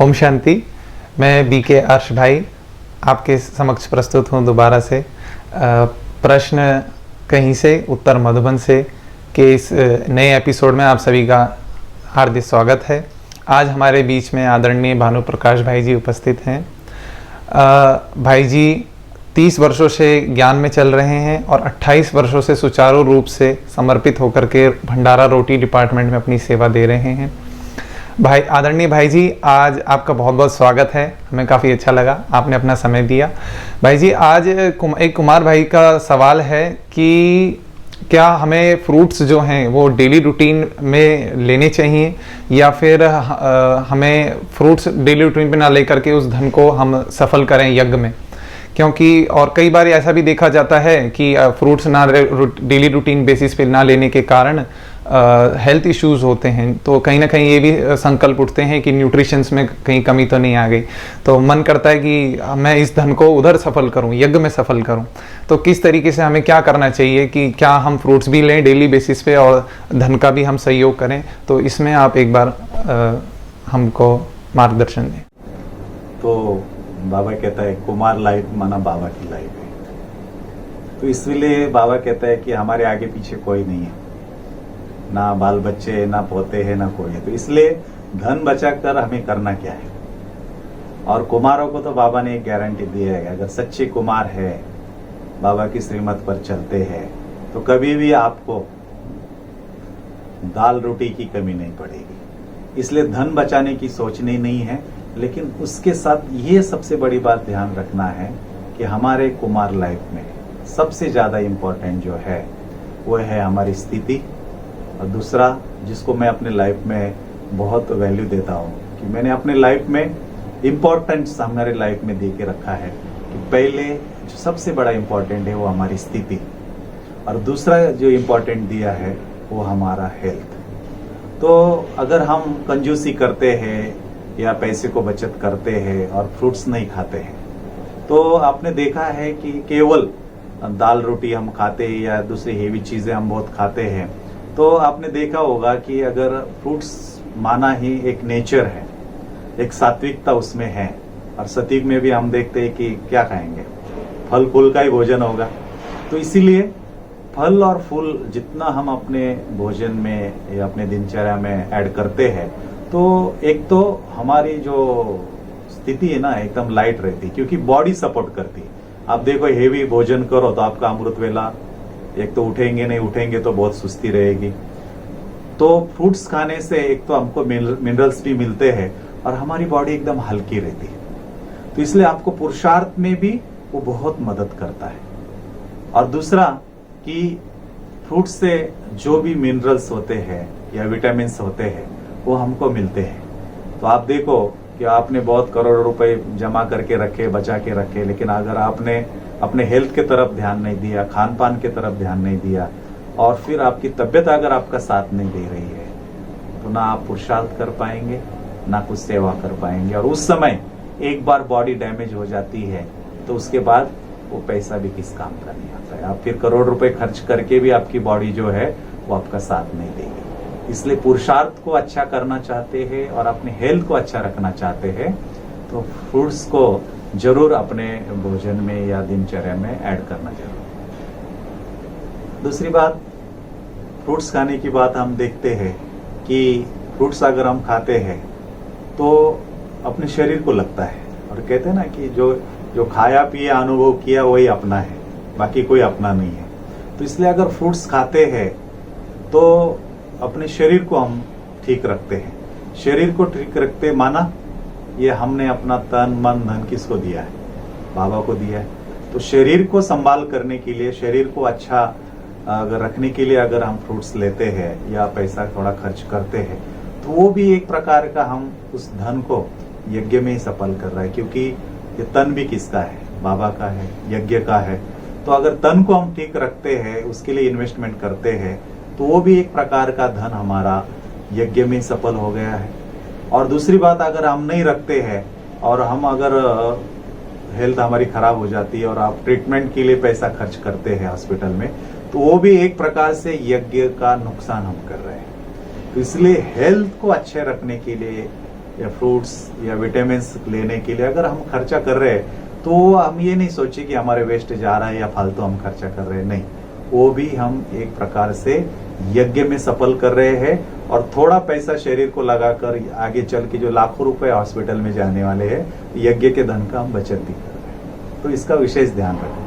ओम शांति। मैं बीके अर्श भाई आपके समक्ष प्रस्तुत हूँ दोबारा से। प्रश्न कहीं से उत्तर मधुबन से के इस नए एपिसोड में आप सभी का हार्दिक स्वागत है। आज हमारे बीच में आदरणीय भानु प्रकाश भाई जी उपस्थित हैं। भाई जी 30 वर्षों से ज्ञान में चल रहे हैं और 28 वर्षों से सुचारू रूप से समर्पित होकर के भंडारा रोटी डिपार्टमेंट में अपनी सेवा दे रहे हैं। भाई आदरणीय भाई जी, आज आपका बहुत बहुत स्वागत है। हमें काफ़ी अच्छा लगा आपने अपना समय दिया। भाई जी, आज एक कुमार भाई का सवाल है कि क्या हमें फ्रूट्स जो हैं वो डेली रूटीन में लेने चाहिए या फिर हमें फ्रूट्स डेली रूटीन पे ना लेकर के उस धन को हम सफल करें यज्ञ में? क्योंकि और कई बार ऐसा भी देखा जाता है कि फ्रूट्स ना डेली रूटीन बेसिस पे ना लेने के कारण हेल्थ इश्यूज होते हैं, तो कहीं ना कहीं ये भी संकल्प उठते हैं कि न्यूट्रिशंस में कहीं कमी तो नहीं आ गई। तो मन करता है कि मैं इस धन को उधर सफल करूं, यज्ञ में सफल करूं। तो किस तरीके से हमें क्या करना चाहिए कि क्या हम फ्रूट्स भी लें डेली बेसिस पे और धन का भी हम सहयोग करें? तो इसमें आप एक बार हमको मार्गदर्शन दें। तो बाबा कहता है कुमार लाइफ माना बाबा की लाइफ है, तो इसलिए बाबा कहता है कि हमारे आगे पीछे कोई नहीं है, ना बाल बच्चे, ना पोते हैं, ना कोई है। तो इसलिए धन बचा कर हमें करना क्या है। और कुमारों को तो बाबा ने एक गारंटी दी है, अगर सच्चे कुमार है, बाबा की श्रीमत पर चलते हैं, तो कभी भी आपको दाल रोटी की कमी नहीं पड़ेगी। इसलिए धन बचाने की सोचनी नहीं है, लेकिन उसके साथ ये सबसे बड़ी बात ध्यान रखना है कि हमारे कुमार लाइफ में सबसे ज्यादा इम्पोर्टेंट जो है वो है हमारी स्थिति। और दूसरा, जिसको मैं अपने लाइफ में बहुत वैल्यू देता हूँ, कि मैंने अपने लाइफ में इम्पोर्टेंस हमारे लाइफ में दे के रखा है कि पहले जो सबसे बड़ा इम्पोर्टेंट है वो हमारी स्थिति, और दूसरा जो इम्पोर्टेंट दिया है वो हमारा हेल्थ। तो अगर हम कंजूसी करते हैं या पैसे को बचत करते हैं और फ्रूट्स नहीं खाते हैं, तो आपने देखा है कि केवल दाल रोटी हम खाते हैं या दूसरी हेवी चीजें हम बहुत खाते हैं, तो आपने देखा होगा कि अगर फ्रूट्स माना ही एक नेचर है, एक सात्विकता उसमें है, और सत्विक में भी हम देखते हैं कि क्या खाएंगे, फल फूल का ही भोजन होगा। तो इसीलिए फल और फूल जितना हम अपने भोजन में या अपने दिनचर्या में ऐड करते हैं, तो एक तो हमारी जो स्थिति है ना एकदम लाइट रहती, क्योंकि बॉडी सपोर्ट करती है। आप देखो हेवी भोजन करो तो आपका अमृत वेला, एक तो उठेंगे तो बहुत सुस्ती रहेगी। तो फ्रूट्स खाने से एक तो हमको मिनरल्स भी मिलते हैं और हमारी बॉडी एकदम हल्की रहती है। तो इसलिए आपको पुरुषार्थ में भी वो बहुत मदद करता है। और दूसरा कि फ्रूट से जो भी मिनरल्स होते हैं या विटामिन होते हैं वो हमको मिलते हैं। तो आप देखो कि आपने बहुत करोड़ों रुपए जमा करके रखे, बचा के रखे, लेकिन अगर आपने अपने हेल्थ के तरफ ध्यान नहीं दिया, खान पान के तरफ ध्यान नहीं दिया, और फिर आपकी तबीयत अगर आपका साथ नहीं दे रही है, तो ना आप पुरुषार्थ कर पाएंगे, ना कुछ सेवा कर पाएंगे। और उस समय एक बार बॉडी डैमेज हो जाती है तो उसके बाद वो पैसा भी किस काम का नहीं आता है। आप फिर करोड़ रुपए खर्च करके भी आपकी बॉडी जो है वो आपका साथ नहीं देगी। इसलिए पुरुषार्थ को अच्छा करना चाहते हैं और अपने हेल्थ को अच्छा रखना चाहते हैं, तो फ्रूट्स को जरूर अपने भोजन में या दिनचर्या में ऐड करना जरूर। दूसरी बात, फ्रूट्स खाने की बात हम देखते हैं कि फ्रूट्स अगर हम खाते हैं तो अपने शरीर को लगता है, और कहते हैं ना कि जो खाया पिया अनुभव किया वही अपना है, बाकी कोई अपना नहीं है। तो इसलिए अगर फ्रूट्स खाते हैं तो अपने शरीर को हम ठीक रखते हैं। शरीर को ठीक रखते माना ये हमने अपना तन मन धन किसको दिया है? बाबा को दिया है। तो शरीर को संभाल करने के लिए, शरीर को अच्छा अगर रखने के लिए अगर हम फ्रूट्स लेते हैं या पैसा थोड़ा खर्च करते हैं, तो वो भी एक प्रकार का हम उस धन को यज्ञ में ही सफल कर रहे हैं, क्योंकि ये तन भी किसका है? बाबा का है, यज्ञ का है। तो अगर तन को हम ठीक रखते हैं, उसके लिए इन्वेस्टमेंट करते हैं, तो वो भी एक प्रकार का धन हमारा यज्ञ में सफल हो गया है। और दूसरी बात, अगर हम नहीं रखते हैं और हम अगर हेल्थ हमारी खराब हो जाती है और आप ट्रीटमेंट के लिए पैसा खर्च करते हैं हॉस्पिटल में, तो वो भी एक प्रकार से यज्ञ का नुकसान हम कर रहे हैं। तो इसलिए हेल्थ को अच्छे रखने के लिए या फ्रूट्स या विटामिन लेने के लिए अगर हम खर्चा कर रहे हैं तो हम ये नहीं सोचे कि हमारे वेस्ट जा रहा है या फालतू हम खर्चा कर रहे हैं, नहीं, वो भी हम एक प्रकार से यज्ञ में सफल कर रहे हैं और थोड़ा पैसा शरीर को लगाकर आगे चल के जो लाखों रुपए हॉस्पिटल में जाने वाले हैं, यज्ञ के धन का हम बचत भी कर रहे हैं। तो इसका विशेष ध्यान रखें।